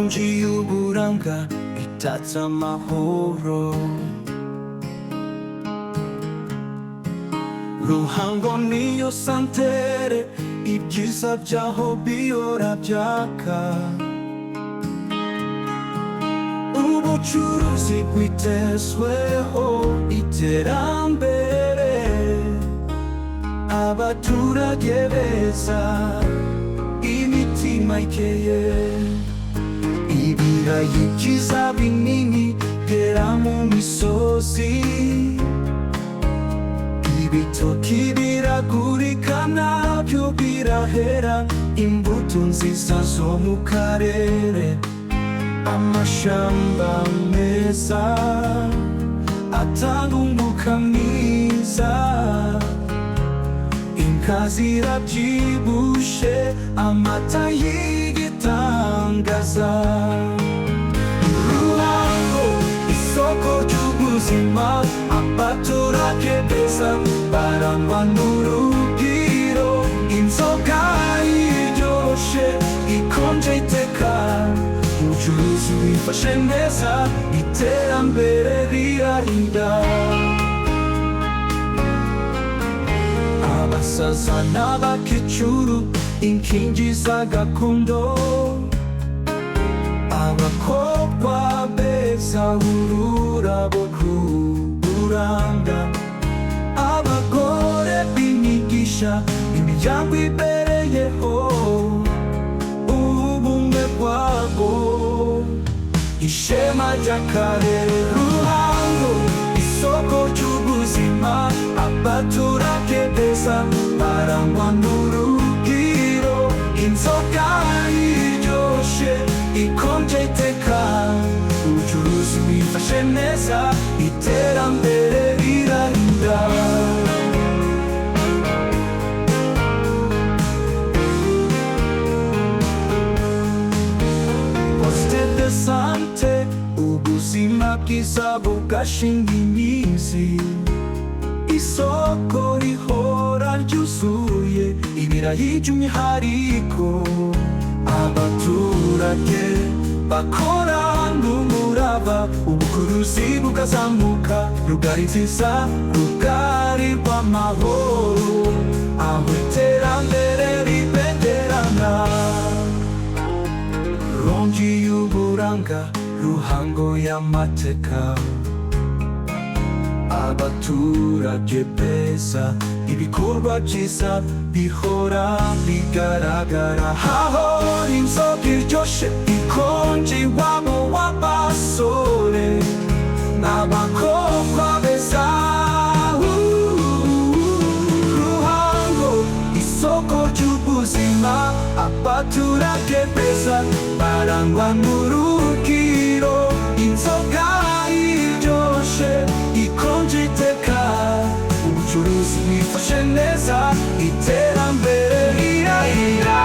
rongi y'uburanga itatse amahoro. Ruhango niyo santere, ibyiza byaho bihora byaka. Ubucuruzi bwitezweho iterambere, abaturage beza, imitima ikeye. Ibirayi byiza binini byera mu misozi, ibitoki biragurika nabyo birahera, imbuto nziza zo mu karere, amashamba meza atanga umwuka mwiza. Inka zirabyibushe, amata y'igitangaza. Ruhango isoko ry'ubuzima, abaturage beza barangwa n'urugwiro. Inzoga iryoshe ikonje iteka, ubucuruzi bwifashe neza, iterambere rirarinda. Abasaza n'abakecuru, inkingi z'agakondo, abakobwa beza ururabo rw'uburanga, abagore b'imigisha, imiryango ibereyeho ubumwe bwabo, ishema ry'akarere. Ruhango isoko ry'ubuzima, abaturage beza barangwa n'urugwiro. Inzoga iryoshe ikonje iteka, ubucuruzi bwifashe neza, iterambere rirarinda. Poste de sante, ubuzima bwiza bugashinga imizi. Isoko rihora ryuzuye ibirayi by'umwihariko, abaturage bakora n'umurava, ubucuruzi bukazamuka. Rugari nziza, rugari rw'amahoro, aho iterambere ribenderana. Rongi y'uburanga, Ruhango y'amateka, abaturage beza, ibikorwa byiza bihora bigaragara. Hahora inzoga iryoshe ikonje iwabo w'abasore n'abakobwa beza. Ruhango isoko ry'ubuzima, abaturage beza barangwa n'urugwiro. Inzoga iryoshe ikonje iteka, ubucuruzi bwifashe neza, iterambere rirahira.